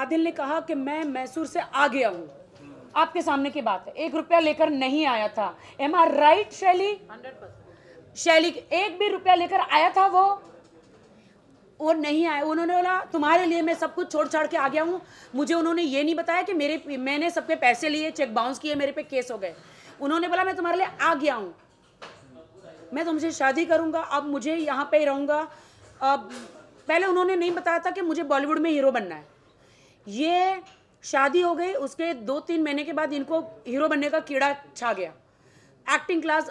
आदिल ने कहा कि मैं मैसूर से आ गया हूँ, आपके सामने की बात है, 1 रुपया लेकर नहीं आया था। एम आर राइट शैली? 100%। शैली 1 भी रुपया लेकर आया था वो नहीं आया। उन्होंने बोला तुम्हारे लिए मैं सब कुछ छोड़ छाड़ के आ गया हूँ। मुझे उन्होंने ये नहीं बताया कि मैंने सबके पैसे लिए, चेक बाउंस किए, मेरे पे केस हो गए। उन्होंने बोला मैं तुम्हारे लिए आ गया हूँ, मैं तुमसे शादी करूँगा, अब मुझे यहाँ पे ही रहूँगा। अब पहले उन्होंने नहीं बताया था कि मुझे बॉलीवुड में हीरो बनना है। ये शादी हो गई, उसके 2-3 महीने के बाद इनको हीरो बनने का कीड़ा छा गया। एक्टिंग क्लास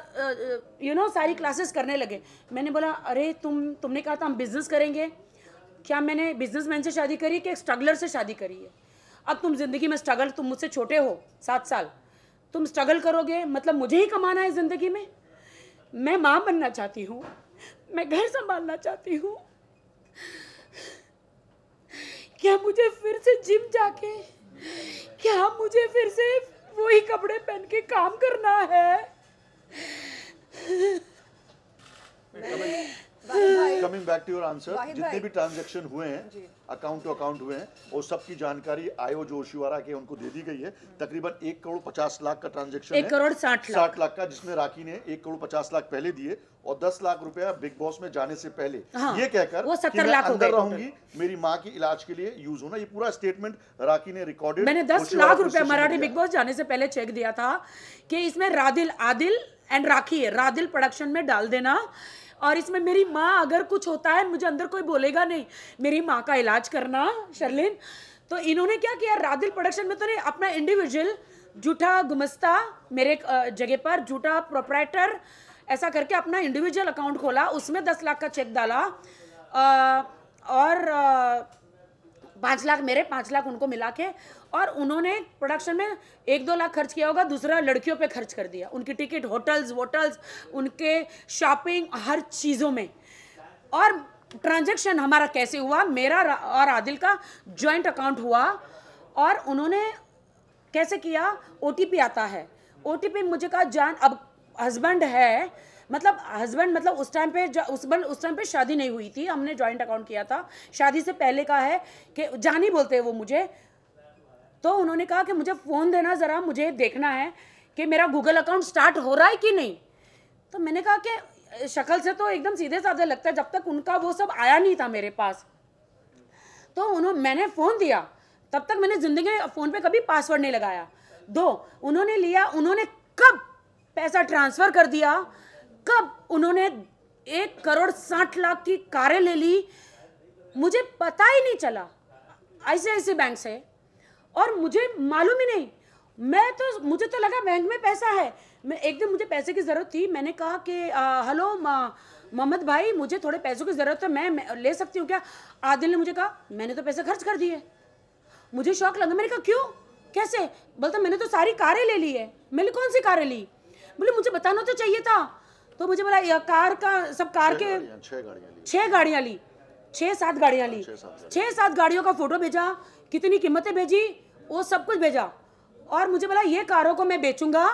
सारी क्लासेस करने लगे। मैंने बोला अरे तुमने कहा था हम बिजनेस करेंगे, क्या मैंने बिजनेसमैन से शादी करी कि एक स्ट्रगलर से शादी करी है? अब तुम जिंदगी में स्ट्रगल, तुम मुझसे छोटे हो 7 साल, तुम स्ट्रगल करोगे, मतलब मुझे ही कमाना है जिंदगी में। मैं माँ बनना चाहती हूँ, मैं घर संभालना चाहती हूँ। क्या मुझे फिर से जिम जाके, क्या मुझे फिर से वही कपड़े पहन के काम करना है? Coming back to your answer, जितने भी ट्रांजैक्शन हुए हैं, अकाउंट टू अकाउंट हुए हैं, वो सबकी जानकारी आयो जोशीवारा के उनको दे दी गई है। तकरीबन 1,50,00,000 का ट्रांजैक्शन है, 1,60,00,000 का, जिसमें राखी ने 1,50,00,000 पहले दिए और 10 लाख रुपया बिग बॉस में जाने से पहले ये कहकर वो 70 कि मैं लाख हो अंदर गए रहूंगी, मेरी माँ की इलाज के लिए यूज होना। ये पूरा स्टेटमेंट राखी ने रिकॉर्डेड। मैंने 10 लाख रुपया मराठी बिग बॉस जाने से पहले चेक दिया था कि इसमें आदिल एंड राखी है, रादिल प्रोडक्शन में डाल देना, और इसमें मेरी माँ अगर कुछ होता है मुझे अंदर कोई बोलेगा नहीं, मेरी माँ का इलाज करना शर्लिन। तो इन्होंने क्या किया, रादिल प्रोडक्शन में तो नहीं, अपना इंडिविजुअल झूठा गुमस्ता मेरे जगह पर, झूठा प्रोप्राइटर, ऐसा करके अपना इंडिविजुअल अकाउंट खोला, उसमें 10 लाख का चेक डाला, और 5 लाख मेरे, 5 लाख उनको मिला के, और उन्होंने प्रोडक्शन में 1-2 लाख खर्च किया होगा, दूसरा लड़कियों पे खर्च कर दिया, उनकी टिकट, होटल्स, उनके शॉपिंग, हर चीज़ों में। और ट्रांजैक्शन हमारा कैसे हुआ, मेरा और आदिल का जॉइंट अकाउंट हुआ, और उन्होंने कैसे किया, OTP आता है, OTP मुझे कहा जान, अब हस्बैंड है, मतलब उस टाइम पे शादी नहीं हुई थी, हमने जॉइंट अकाउंट किया था, शादी से पहले का है कि जानी बोलते हैं वो मुझे। तो उन्होंने कहा कि मुझे फ़ोन देना ज़रा, मुझे देखना है कि मेरा गूगल अकाउंट स्टार्ट हो रहा है कि नहीं। तो मैंने कहा कि शक्ल से तो एकदम सीधे साधे लगता है, जब तक उनका वो सब आया नहीं था मेरे पास। तो मैंने फ़ोन दिया, तब तक मैंने ज़िंदगी में फ़ोन पे कभी पासवर्ड नहीं लगाया। उन्होंने लिया, उन्होंने कब पैसा ट्रांसफ़र कर दिया, कब उन्होंने 1,60,00,000 की कारें ले ली, मुझे पता ही नहीं चला, ICICI बैंक से, और मुझे मालूम ही नहीं। मुझे तो लगा बैंक में पैसा है। मैं एक दिन, मुझे पैसे की ज़रूरत थी, मैंने कहा कि हेलो मोहम्मद भाई, मुझे थोड़े पैसों की ज़रूरत है, मैं ले सकती हूँ क्या? आदिल ने मुझे कहा मैंने तो पैसे खर्च कर दिए। मुझे शौक लगा, मैंने कहा क्यों, कैसे? बोलता मैंने तो सारी कारें ले ली है। मैंने कौन सी कारें ली? बोले मुझे बताना तो चाहिए था। तो मुझे बोला यह कार का, सब कार के 6 गाड़ियाँ ली, 6-7 गाड़ियाँ ली, 6-7 गाड़ियों का फोटो भेजा, कितनी कीमतें भेजी, वो सब कुछ भेजा, और मुझे बोला ये कारों को मैं बेचूंगा,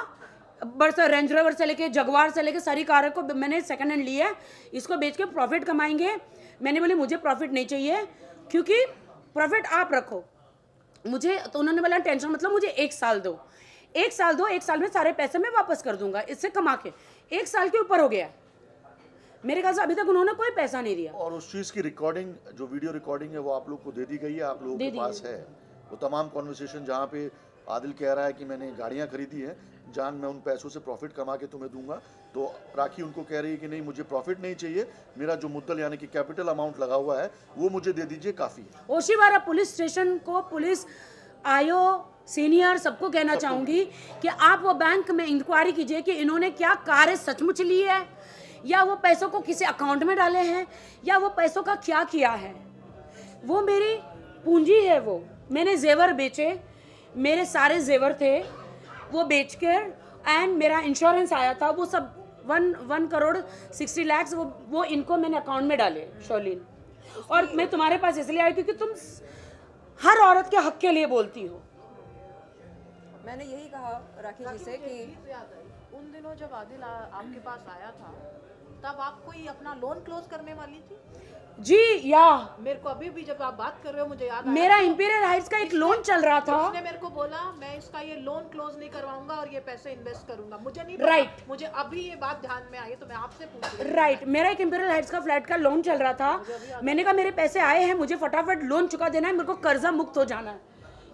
बस रेंज रोवर से लेके जगवार से लेके सारी कारों को मैंने सेकंड हैंड ली है, इसको बेच के प्रॉफिट कमाएंगे। मैंने बोली मुझे प्रॉफिट नहीं चाहिए, क्योंकि प्रॉफिट आप रखो मुझे। तो उन्होंने बोला टेंशन मतलब मुझे 1 साल दो, 1 साल दो, 1 साल में सारे पैसे मैं वापस कर दूंगा इससे कमा के। 1 साल के ऊपर हो गया मेरे ख्याल से, अभी तक उन्होंने कोई पैसा नहीं दिया। और उस चीज़ की रिकॉर्डिंग, जो वीडियो रिकॉर्डिंग है, वो आप लोग को दे दी गई है, आप लोगों के पास है वो तमाम कॉन्वर्सेशन, जहाँ पे आदिल कह रहा है कि मैंने गाड़ियाँ खरीदी हैं जान, मैं उन पैसों से प्रॉफिट कमा के तुम्हें दूंगा, तो राखी उनको कह रही है कि नहीं मुझे प्रॉफिट नहीं चाहिए, मेरा जो मुद्दल यानी कि कैपिटल अमाउंट लगा हुआ है वो मुझे दे दीजिए, काफ़ी है। ओशीवारा पुलिस स्टेशन को, पुलिस आयो सीनियर सबको कहना चाहूँगी कि आप वो बैंक में इंक्वायरी कीजिए कि इन्होंने क्या कारें सचमुच ली है, या वो पैसों को किसी अकाउंट में डाले हैं, या वो पैसों का क्या किया है। वो मेरी पूंजी है, वो मैंने जेवर बेचे, मेरे सारे जेवर थे वो बेचकर, एंड मेरा इंश्योरेंस आया था, वो सब 1,60,00,000 वो इनको मैंने अकाउंट में डाले शर्लिन। और मैं तुम्हारे पास इसलिए आई क्योंकि तुम हर औरत के हक के लिए बोलती हो। मैंने यही कहा राखी जी से कि उन दिनों जब आदिल आपके पास आया था तब आप कोई अपना लोन क्लोज करने वाली थी? जी, या मेरे को अभी भी जब आप बात कर रहे हो मुझे याद आया, मेरा इंपीरियल हाइट्स का एक लोन चल रहा था। उसने मेरे को बोला मैं इसका ये लोन क्लोज नहीं करवाऊंगा और ये पैसे इन्वेस्ट करूंगा। मुझे नहीं पता, Right. मुझे अभी ये बात ध्यान में आई तो मैं आपसे पूछ रही हूँ। राइट, मेरा एक इंपीरियल हाइट्स का फ्लैट का लोन चल रहा था। मैंने कहा मेरे पैसे आए हैं, मुझे फटाफट लोन चुका देना है, मेरे को कर्जा मुक्त हो जाना है,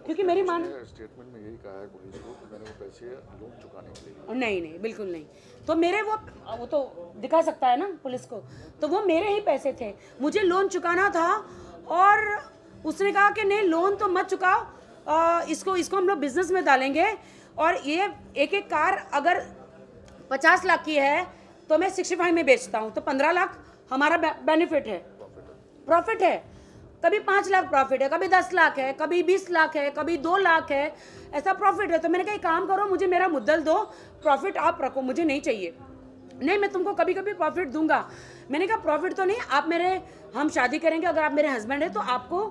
क्योंकि मेरी माँ स्टेटमेंट में यही कहा है पुलिस को कि मैंने वो पैसे लोन चुकाने के लिए। नहीं नहीं, बिल्कुल नहीं। तो मेरे वो तो दिखा सकता है ना पुलिस को, तो वो मेरे ही पैसे थे, मुझे लोन चुकाना था। और उसने कहा कि नहीं लोन तो मत चुकाओ, इसको हम लोग बिजनेस में डालेंगे, और ये एक एक कार अगर 50 लाख की है तो मैं 65 में बेचता हूँ, तो 15 लाख हमारा बेनिफिट है, प्रॉफिट है। कभी 5 लाख प्रॉफिट है, कभी 10 लाख है, कभी 20 लाख है, कभी 2 लाख है, ऐसा प्रॉफिट है। तो मैंने कहा एक काम करो, मुझे मेरा मुद्दल दो, प्रॉफिट आप रखो, मुझे नहीं चाहिए। नहीं, मैं तुमको कभी कभी प्रॉफिट दूंगा। मैंने कहा प्रॉफिट तो नहीं, आप हम शादी करेंगे, अगर आप मेरे हस्बैंड है तो आपको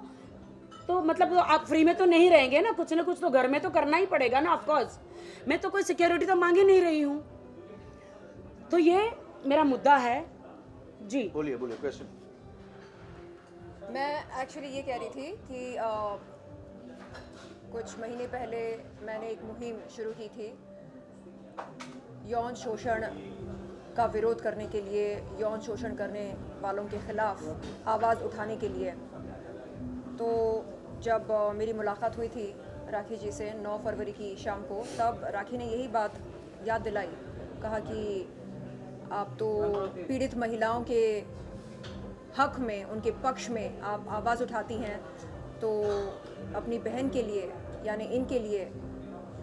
तो मतलब आप फ्री में तो नहीं रहेंगे ना कुछ तो घर में तो करना ही पड़ेगा ना, ऑफकोर्स। मैं तो कोई सिक्योरिटी तो मांग ही नहीं रही हूँ। तो ये मेरा मुद्दा है जी। बोलिए क्वेश्चन। मैं एक्चुअली ये कह रही थी कि कुछ महीने पहले मैंने एक मुहिम शुरू की थी यौन शोषण का विरोध करने के लिए, यौन शोषण करने वालों के ख़िलाफ़ आवाज़ उठाने के लिए। तो जब मेरी मुलाकात हुई थी राखी जी से 9 फरवरी की शाम को, तब राखी ने यही बात याद दिलाई, कहा कि आप तो पीड़ित महिलाओं के हक में, उनके पक्ष में आप आवाज़ उठाती हैं, तो अपनी बहन के लिए यानी इनके लिए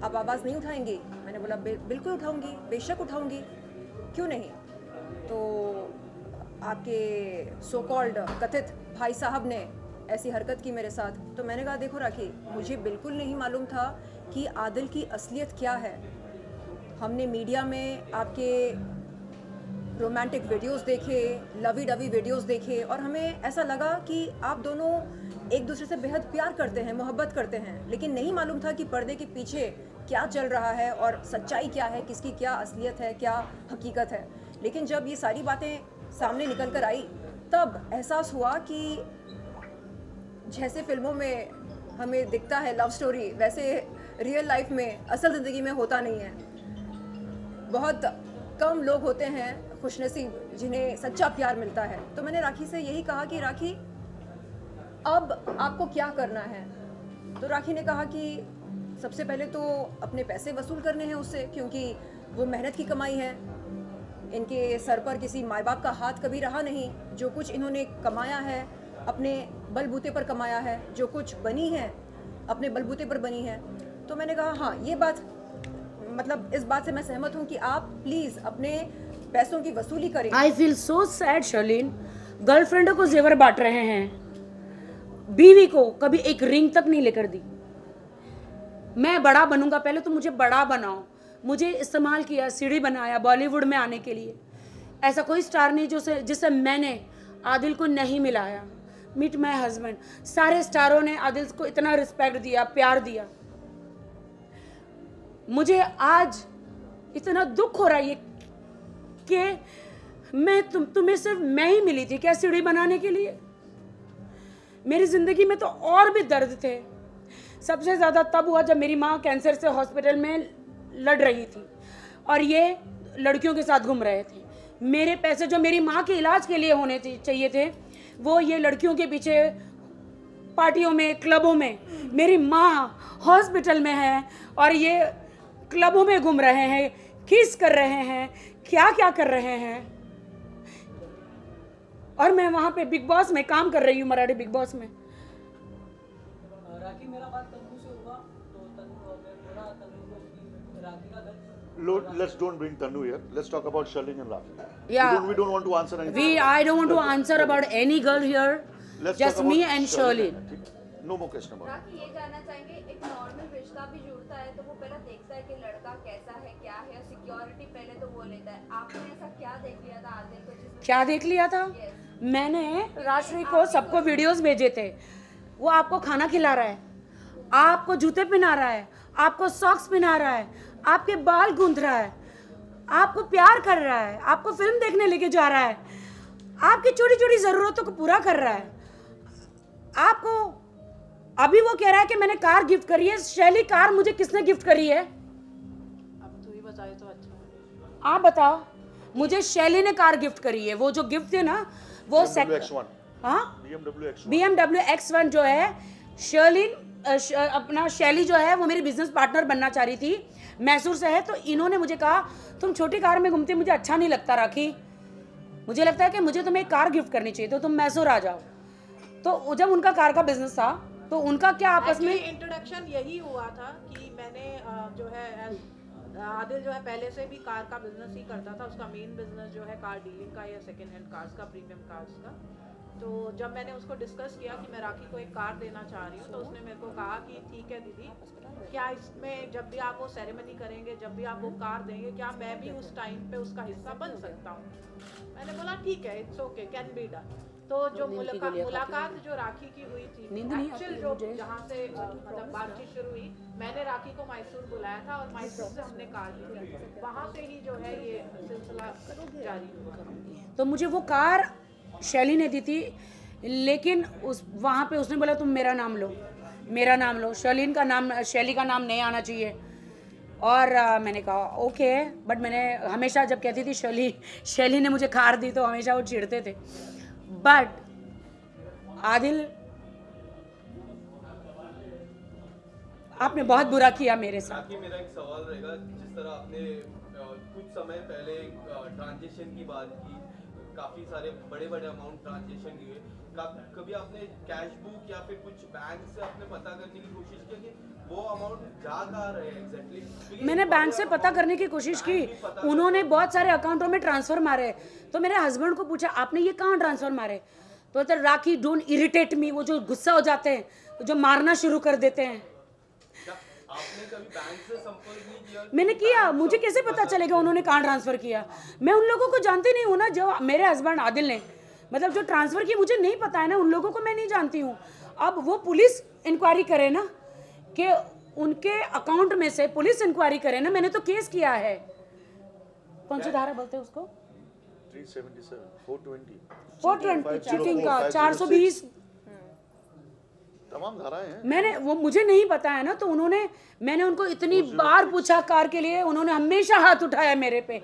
आप आवाज़ नहीं उठाएंगी? मैंने बोला बिल्कुल उठाऊंगी, बेशक उठाऊंगी, क्यों नहीं। तो आपके सो कॉल्ड कथित भाई साहब ने ऐसी हरकत की मेरे साथ। तो मैंने कहा देखो राखी, मुझे बिल्कुल नहीं मालूम था कि आदिल की असलियत क्या है। हमने मीडिया में आपके रोमांटिक वीडियोस देखे, लवी डवी वीडियोस देखे, और हमें ऐसा लगा कि आप दोनों एक दूसरे से बेहद प्यार करते हैं, मोहब्बत करते हैं, लेकिन नहीं मालूम था कि पर्दे के पीछे क्या चल रहा है और सच्चाई क्या है, किसकी क्या असलियत है, क्या हकीकत है। लेकिन जब ये सारी बातें सामने निकल कर आई, तब एहसास हुआ कि जैसे फिल्मों में हमें दिखता है लव स्टोरी, वैसे रियल लाइफ में, असल ज़िंदगी में होता नहीं है। बहुत कम लोग होते हैं खुशनसीब जिन्हें सच्चा प्यार मिलता है। तो मैंने राखी से यही कहा कि राखी अब आपको क्या करना है। तो राखी ने कहा कि सबसे पहले तो अपने पैसे वसूल करने हैं उससे, क्योंकि वो मेहनत की कमाई है, इनके सर पर किसी माँ बाप का हाथ कभी रहा नहीं। जो कुछ इन्होंने कमाया है अपने बलबूते पर कमाया है, जो कुछ बनी है अपने बलबूते पर बनी है। तो मैंने कहा हाँ, ये बात मतलब इस बात से मैं सहमत हूँ कि आप प्लीज़ अपने पैसों की वसूली करें। I feel so sad Sherlyn, गर्लफ्रेंडों को जेवर बांट रहे हैं, बीवी को कभी एक रिंग तक नहीं लेकर दी। मैं बड़ा बनूंगा, पहले तो मुझे बड़ा बनाओ। मुझे इस्तेमाल किया, सीढ़ी बनाया बॉलीवुड में आने के लिए। ऐसा कोई स्टार नहीं जिससे मैंने आदिल को नहीं मिलाया। मीट माई हस्बैंड, सारे स्टारों ने आदिल को इतना रिस्पेक्ट दिया, प्यार दिया। मुझे आज इतना दुख हो रहा है कि मैं तुम्हें सिर्फ मैं ही मिली थी क्या सीढ़ी बनाने के लिए? मेरी जिंदगी में तो और भी दर्द थे। सबसे ज़्यादा तब हुआ जब मेरी माँ कैंसर से हॉस्पिटल में लड़ रही थी और ये लड़कियों के साथ घूम रहे थे। मेरे पैसे जो मेरी माँ के इलाज के लिए होने चाहिए थे, वो ये लड़कियों के पीछे पार्टियों में, क्लबों में। मेरी माँ हॉस्पिटल में है और ये क्लबों में घूम रहे हैं, किस कर रहे हैं, क्या क्या कर रहे हैं। और मैं वहां पे बिग बॉस में काम कर रही हूँ, मराठी बिग बॉस में। राखी, मेरा बात तन्नू से हुआ तो तन्नू थोड़ा तन्नू को राखी का Let's don't bring Tannu here. Let's talk about Sharlin and Rakhi. Yeah. We don't want to answer anything. I don't want to answer about any girl here. Let's Just talk me about and Sharlin. No more question about it. राखी, ये जानना चाहेंगे, एक normal रिश्ता भी जुड़ता है तो वो पहले देखता है कि लड़का कैसा है, क्या है, और सिक्योरिटी पहले तो वो लेता है। आपने ऐसा क्या देख लिया था आदिल को जिसमें? क्या देख लिया था? मैंने राजश्री को सबको वीडियोस भेजे थे। वो आपको खाना खिला रहा है, आपको जूते पहना रहा है, आपको सॉक्स पहना रहा है, आपके बाल गूंथ रहा है, आपको प्यार कर रहा है, आपको फिल्म देखने लेके जा रहा है, आपकी छोटी छोटी ज़रूरतों को पूरा कर रहा है। आपको अभी वो कह रहा है कि मैंने कार गिफ्ट करी है। शैली, कार मुझे किसने गिफ्ट करी है? अब तू ही बताए तो अच्छा है। आप बताओ। मुझे शैली ने कार गिफ्ट करी है। वो जो गिफ्ट है ना, वो BMW X1 जो है, अपना शैली जो है वो मेरी बिजनेस पार्टनर बनना चाह रही थी, मैसूर से है। तो इन्होंने मुझे कहा तुम छोटी कार में घूमती, मुझे अच्छा नहीं लगता राखी, मुझे लगता है कि मुझे तुम्हें एक कार गिफ्ट करनी चाहिए, तो तुम मैसूर आ जाओ। तो जब उनका कार का बिजनेस था तो उनका क्या आपस में इंट्रोडक्शन यही हुआ था कि मैंने जो है आदिल जो है पहले से भी कार का बिजनेस ही करता था। उसका मेन बिजनेस जो है कार डीलिंग का या सेकेंड हैंड कार्स का, प्रीमियम कार्स का। तो जब मैंने उसको डिस्कस किया कि मैं राखी को एक कार देना चाह रही हूँ, तो उसने मेरे को कहा कि ठीक है दीदी, क्या इसमें जब भी आप वो सेरेमनी करेंगे, जब भी आप वो कार देंगे, क्या मैं भी उस टाइम पे उसका हिस्सा बन सकता हूँ? मैंने बोला ठीक है, it's okay, can be done. तो जो मुलाकात जो राखी की हुई थी, एक्चुअल जो जहाँ से मतलब बातचीत शुरू हुई, मैंने राखी को मैसूर बुलाया था और मैसूर से हमने कार ली थी। वहाँ से ही जो है ये सिलसिला जारी हुआ। तो मुझे वो कार शैली ने दी थी, लेकिन उस वहाँ पे उसने बोला तुम मेरा नाम लो, मेरा नाम लो, शैली का नाम नहीं आना चाहिए। और मैंने कहा ओके, बट मैंने हमेशा जब कहती थी शैली ने मुझे कार दी तो हमेशा वो चिढ़ते थे। बट आदिल, आपने बहुत बुरा किया मेरे साथ। मेरा एक सवाल रहेगा, जिस तरह आपने कुछ समय पहले ट्रांजेक्शन की बात की, काफी सारे बड़े अमाउंट ट्रांजेक्शन हुए, कभी आपने कैश बुक या फिर कुछ बैंक से आपने पता करने की कोशिश की कि वो अमाउंट जा कहाँ रहे हैं एग्जैक्टली? मैंने बैंक से पता करने की कोशिश की, उन्होंने बहुत सारे अकाउंटों में ट्रांसफर मारे। तो मेरे हस्बैंड को पूछा आपने ये कहाँ ट्रांसफर मारे? तो राखी डोंट इरिटेट मी, वो जो गुस्सा हो जाते हैं, जो मारना शुरू कर देते हैं। आपने कभी बैंक से संपर्क नहीं किया? मैंने किया, मुझे कैसे पता चलेगा उन्होंने कहाँ ट्रांसफर किया? मैं उन लोगों को जानती नहीं हूँ ना, जो मेरे हस्बैंड आदिल ने मतलब जो ट्रांसफर किया, मुझे नहीं पता है ना, उन लोगों को मैं नहीं जानती हूँ। अब वो पुलिस इंक्वायरी करे ना, कि उनके अकाउंट में से पुलिस इंक्वायरी करे ना। मैंने तो केस किया है, कौन सी धारा बोलते हैं उसको, 377, 420, 420 चीटिंग का, 420 तमाम धाराएं हैं। मैंने वो मुझे नहीं पता है ना, तो मैंने उनको इतनी बार पूछा कार के लिए, उन्होंने हमेशा हाथ उठाया मेरे पे,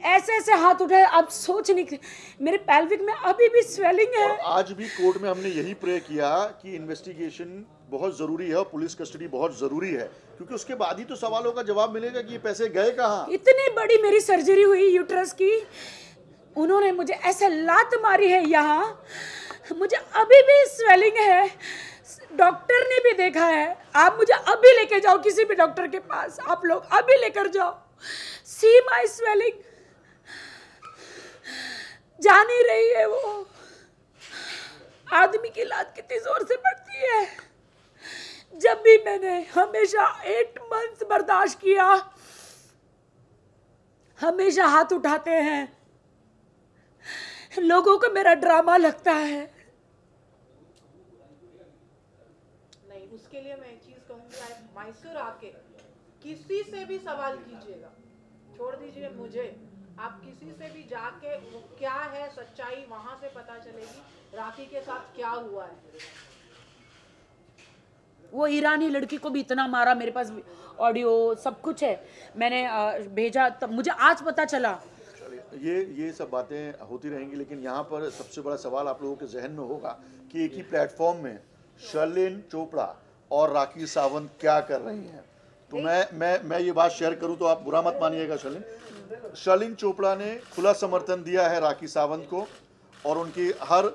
ऐसे हाथ उठाए। अब सोच नहीं, मेरे पेल्विक में अभी भी स्वेलिंग है। और आज भी कोर्ट में हमने यही प्रे किया कि इन्वेस्टिगेशन बहुत ज़रूरी है और पुलिस कस्टडी बहुत ज़रूरी है, क्योंकि उसके बाद ही तो सवालों का जवाब मिलेगा कि ये पैसे गए कहाँ। इतनी बड़ी मेरी सर्जरी हुई यूट्रस की, उन्होंने मुझे ऐसे लात मारी है यहाँ, मुझे अभी भी स्वेलिंग है। डॉक्टर ने भी देखा है। आप मुझे अभी लेके जाओ किसी भी डॉक्टर के पास, आप लोग अभी लेकर जाओ। सी माई स्वेलिंग, जा नहीं रही है वो। आदमी की लात कितनी जोर से पड़ती है। जब भी मैंने हमेशा 8 मंथ्स बर्दाश्त किया, हमेशा हाथ उठाते हैं, लोगों को मेरा ड्रामा लगता है। नहीं, उसके लिए मैं एक चीज कहूंगी, आप मैसूर आके किसी से भी सवाल कीजिएगा, छोड़ दीजिए मुझे, आप किसी से भी जाके वो क्या है सच्चाई, वहां से पता चलेगी राखी के साथ क्या हुआ है। वो ईरानी लड़की को भी इतना मारा, मेरे पास ऑडियो सब कुछ है, मैंने भेजा, तब मुझे आज पता चला। ये सब बातें होती रहेंगी, लेकिन यहाँ पर सबसे बड़ा सवाल आप लोगों के जहन में होगा कि एक ही प्लेटफॉर्म में शर्लिन चोपड़ा और राखी सावंत क्या कर रही हैं। तो मैं ये बात शेयर करूं तो आप बुरा मत मानिएगा। शर्लिन चोपड़ा ने खुला समर्थन दिया है राखी सावंत को और उनकी हर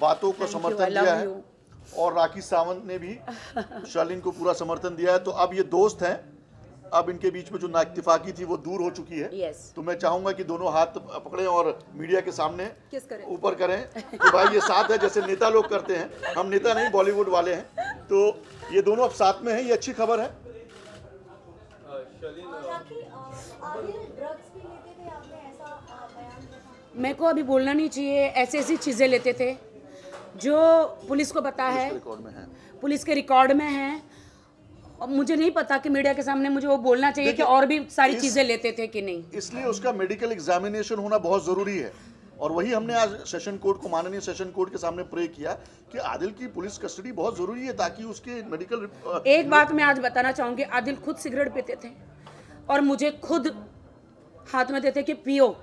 बातों को समर्थन दिया है, और राखी सावंत ने भी शर्लिन को पूरा समर्थन दिया है। तो अब ये दोस्त हैं, अब इनके बीच में जो नाइत्तेफाकी थी वो दूर हो चुकी है। तो मैं चाहूंगा कि दोनों हाथ पकड़ें और मीडिया के सामने ऊपर करें कि भाई ये साथ है, जैसे नेता लोग करते हैं। हम नेता नहीं, बॉलीवुड वाले हैं। तो ये दोनों अब साथ में हैं, ये अच्छी खबर है। मेरे को अभी बोलना नहीं चाहिए, ऐसी चीजें लेते थे जो पुलिस को पता है, पुलिस के रिकॉर्ड में है, और मुझे नहीं पता कि मीडिया के सामने मुझे वो बोलना चाहिए कि और भी सारी चीज़ें लेते थे कि नहीं। इसलिए उसका मेडिकल एग्जामिनेशन होना बहुत ज़रूरी है, और वही हमने आज सेशन कोर्ट को, माननीय सेशन कोर्ट के सामने प्रे किया कि आदिल की पुलिस कस्टडी बहुत ज़रूरी है ताकि उसके मेडिकल। एक बात मैं आज बताना चाहूँगी, आदिल खुद सिगरेट पीते थे और मुझे खुद हाथ में देते कि पियो।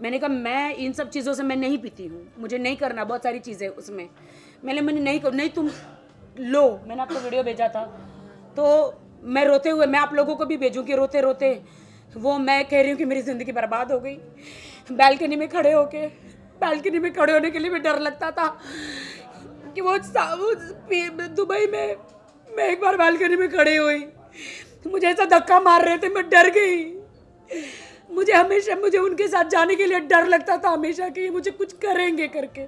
मैंने कहा मैं इन सब चीज़ों से मैं नहीं पीती हूँ, मुझे नहीं करना, बहुत सारी चीज़ें उसमें मैंने नहीं तुम लो। मैंने आपको वीडियो भेजा था, तो मैं रोते हुए, मैं आप लोगों को भी भेजूँ कि रोते रोते वो मैं कह रही हूँ कि मेरी ज़िंदगी बर्बाद हो गई। बालकनी में खड़े होने के लिए भी डर लगता था कि वो दुबई में मैं एक बार बालकनी में खड़ी हुई, मुझे ऐसा धक्का मार रहे थे, मैं डर गई। मुझे उनके साथ जाने के लिए डर लगता था हमेशा कि मुझे कुछ करेंगे करके।